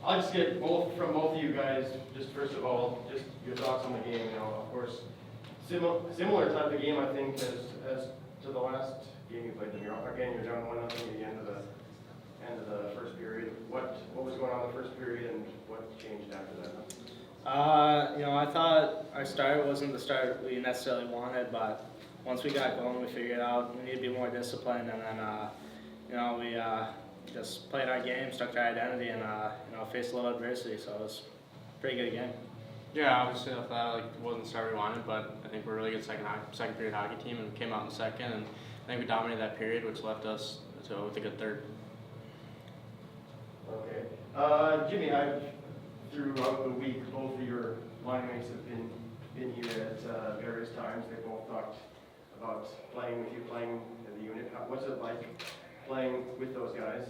I'll just get from both of you guys, just first of all, just your thoughts on the game. You know, of course, similar type of game, I think, as to the last game you played them. You're down 1-0 at the end of the first period. What was going on in the first period, and what changed after that? I thought our start wasn't the start we necessarily wanted, but once we got going, we figured out we need to be more disciplined, and then we just played our game, stuck to our identity, and faced a little adversity. So it was a pretty good game. Yeah, obviously I thought it wasn't the start we wanted, but I think we're a really good second period hockey team, and we came out in the second, and I think we dominated that period, which left us with a good third. Okay, Jimmy, throughout the week, both of your line mates have been here at various times. They both talked about playing with you, playing in the unit. What's it like playing with those guys?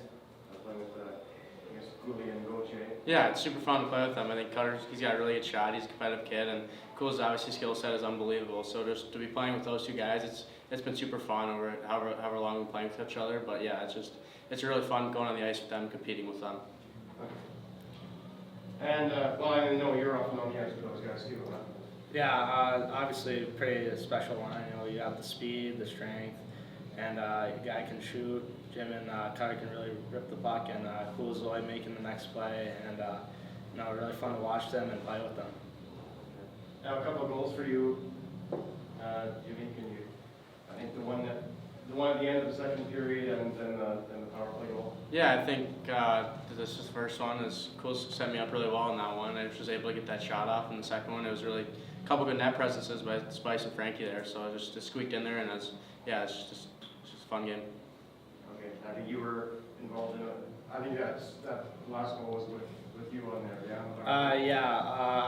Playing with, Cooley and Goche? Yeah, it's super fun to play with them. I think Cutter's, he's got a really good shot. He's a competitive kid, and Cool's obviously skill set is unbelievable. So just to be playing with those two guys, it's been super fun over however long we've been playing with each other. But yeah, it's really fun going on the ice with them, competing with them. Okay. And I know you're often on the ice with those guys too, huh? Yeah, obviously pretty special line. You got the speed, the strength, and a guy can shoot. Jim and Cutter can really rip the puck, and Cool's always making the next play, and really fun to watch them and play with them. Now a couple of goals for you, Jimmy. I think the one at the end of the second period, and then the power play goal. Yeah, I think this is the first one. Cool set me up really well in that one. I was able to get that shot off in the second one. It was really a couple good net presences by Spice and Frankie there, so I just squeaked in there, and it's just a fun game. Okay, I think you were involved in it. I think that last goal was with you on there, yeah?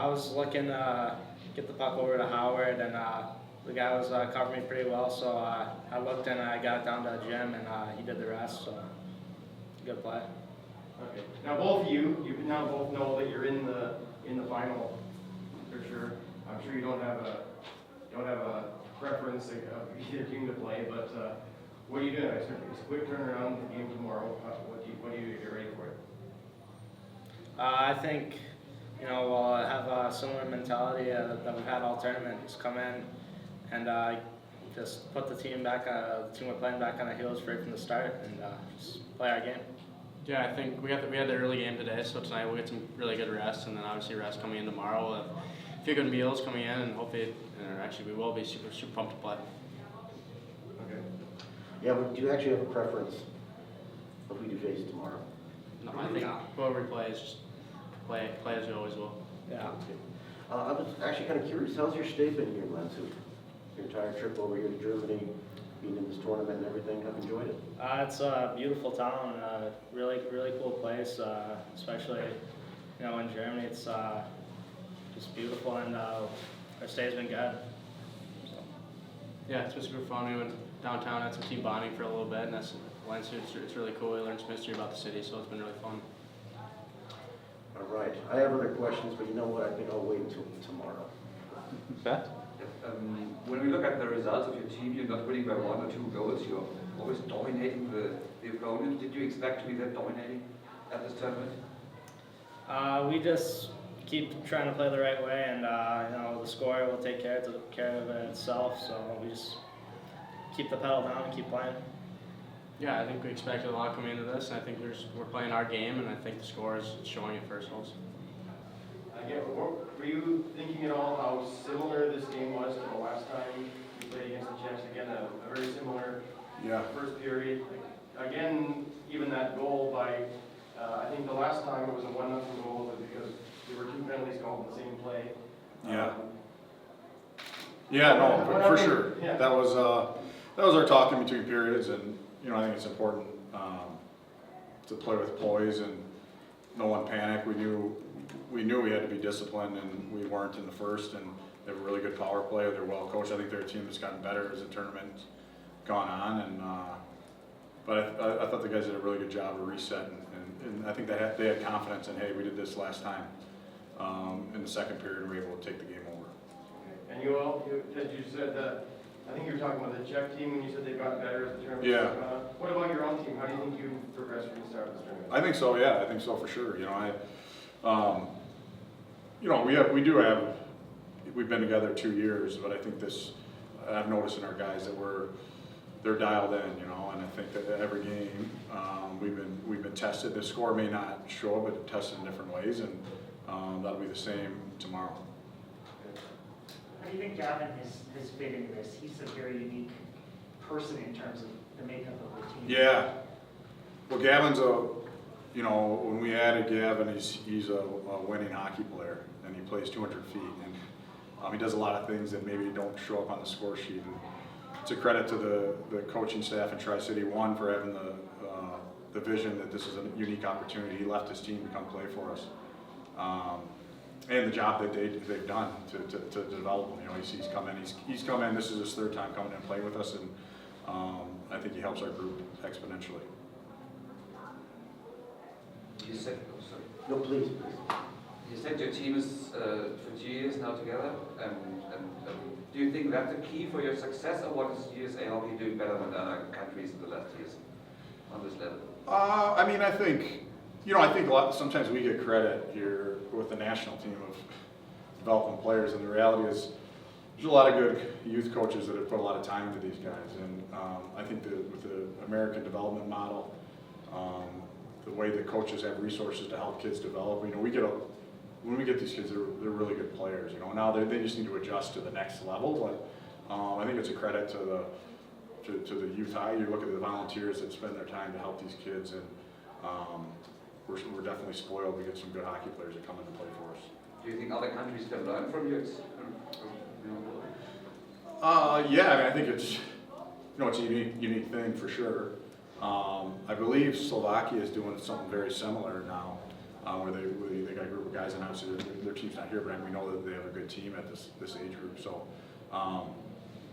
I was looking to get the puck over to Howard, and the guy was covering me pretty well, so I looked and I got it down to Jim, and he did the rest, so good play. Okay. Now both of you now both know that you're in the final for sure. I'm sure you don't have a preference of either team to play, but what are you doing? It's a quick turnaround, the game tomorrow. What do you do to get ready for it? I think we'll have a similar mentality that we've had all tournament. Just come in and just put the team we're playing back on the heels right from the start, and just play our game. Yeah, I think we had the early game today, so tonight we'll get some really good rest, and then obviously rest coming in tomorrow. We'll have a few good meals coming in, and hopefully, we will be super pumped to play. Okay. Yeah, but do you actually have a preference if we do face tomorrow? No, I think whoever plays, just play as we always will. Yeah. I was actually kind of curious, how's your stay been here, Lance? Your entire trip over here to Germany, being in this tournament and everything, have enjoyed it? It's a beautiful town, really cool place, especially in Germany. It's just beautiful, and our stay's been good. So. Yeah, it's been super fun. We went downtown, had some team bonding for a little bit, and it's really cool. We learned some history about the city, so it's been really fun. All right, I have other questions, but you know what? I think I'll wait until tomorrow. Bet? When we look at the results of your team, you're not winning by 1 or 2 goals. You're always dominating the opponent. Did you expect to be that dominating at this tournament? We just keep trying to play the right way, and the score will take care of it itself. So we just keep the pedal down and keep playing. Yeah, I think we expected a lot coming into this, and I think we're playing our game, and I think the score is showing it for ourselves. Were you thinking at all how similar this game was to the last time you played against the Czechs? Again, a very similar first period. Again, even that goal by, I think the last time it was a 1-0 goal because there were 2 penalties called in the same play. For sure. Yeah. That was our talk in between periods, and I think it's important to play with poise and no one panic. We knew we had to be disciplined, and we weren't in the first. And they have a really good power play. They're well coached. I think they're a team that's gotten better as the tournament's gone on. And but I thought the guys did a really good job of resetting, and I think they had confidence in, hey, we did this last time in the second period, and we were able to take the game over. Okay. And as you said that. I think you were talking about the Czech team when you said they've gotten better as the tournament. Yeah. What about your own team? How do you think you progressed from the start of this tournament? I think so. Yeah, I think so for sure. You know, we've been together 2 years, but I think I've noticed in our guys that they're dialed in, you know, and I think that every game, we've been tested. The score may not show, but tested in different ways, and that'll be the same tomorrow. How do you think Gavin has fit into this? He's a very unique person in terms of the makeup of the team. Yeah. Well, Gavin's you know, when we added Gavin, he's a winning hockey player, and he plays 200 feet, and he does a lot of things that maybe don't show up on the score sheet. And it's a credit to the coaching staff in Tri-City, one, for having the vision that this is a unique opportunity. He left his team to come play for us. And the job that they've done to develop him. You know, he's come in, this is his 3rd time coming in and playing with us, and I think he helps our group exponentially. You said, oh, sorry. No, please. You said your team is for 2 years now together. Do you think that's the key for your success, or what is USA hockey doing better than other countries in the last years on this level? I mean, I think sometimes we get credit here with the national team of developing players, and the reality is there's a lot of good youth coaches that have put a lot of time into these guys, and I think that with the American development model, the way that coaches have resources to help kids develop, you know, when we get these kids, they're really good players, you know. Now they just need to adjust to the next level, but I think it's a credit to the youth high. You look at the volunteers that spend their time to help these kids, and we're definitely spoiled. We get some good hockey players that come in to play for us. Do you think other countries can learn from you? Yeah, I mean, I think it's a unique thing for sure. I believe Slovakia is doing something very similar now, where they got a group of guys, and obviously their team's not here, but we know that they have a good team at this age group. So,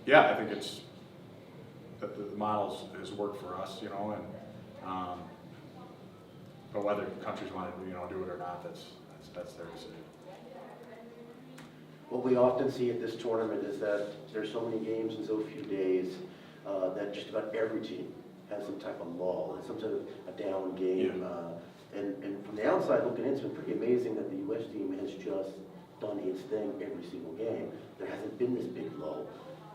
yeah, I think it's that the model has worked for us, you know, and but whether countries want to, you know, do it or not, that's their decision. What we often see at this tournament is that there's so many games in so few days that just about every team has some type of lull, some sort of a down game. Yeah. And from the outside looking in, it's been pretty amazing that the U.S. team has just done its thing every single game. There hasn't been this big lull.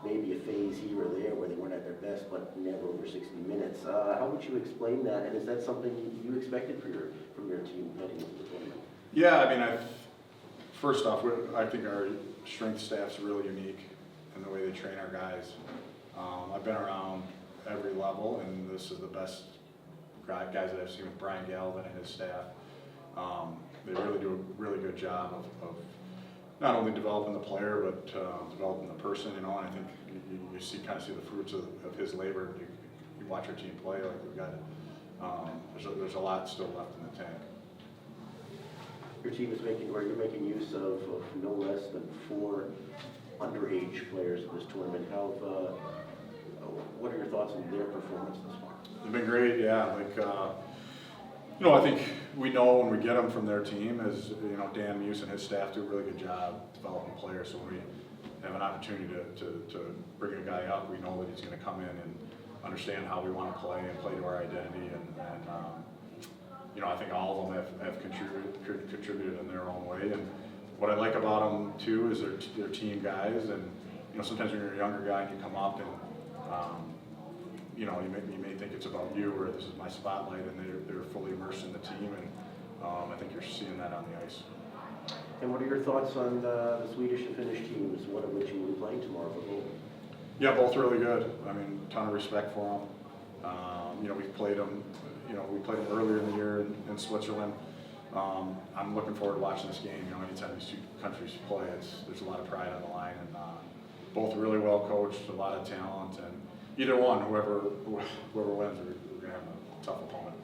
Maybe a phase here or there where they weren't at their best, but never over 60 minutes. How would you explain that? And is that something you expected from your team heading into the tournament? Yeah, I mean, first off, I think our strength staff's really unique in the way they train our guys. I've been around every level, and this is the best guys that I've seen with Brian Galvin and his staff. They really do a really good job of not only developing the player, but developing the person, you know, and I think you see the fruits of his labor. You watch our team play, like we've got, there's a lot still left in the tank. Your team is you're making use of no less than 4 underage players in this tournament. What are your thoughts on their performance this far? They've been great, yeah. Like, you know, I think we know when we get them from their team, as you know, Dan Muse and his staff do a really good job developing players. So when we have an opportunity to bring a guy up, we know that he's going to come in and understand how we want to play and play to our identity. And you know, I think all of them have contributed in their own way. And what I like about them too is they're team guys. And you know, sometimes when you're a younger guy and you come up and you know, you may think it's about you, or this is my spotlight, and they're fully immersed in the team, and I think you're seeing that on the ice. And what are your thoughts on the Swedish and Finnish teams, one of which you will be playing tomorrow for both? Yeah, both really good. I mean, ton of respect for them. You know, we played them earlier in the year in Switzerland. I'm looking forward to watching this game. You know, anytime these two countries play, there's a lot of pride on the line, and both really well coached, a lot of talent, and either one, whoever wins, we're going to have a tough opponent.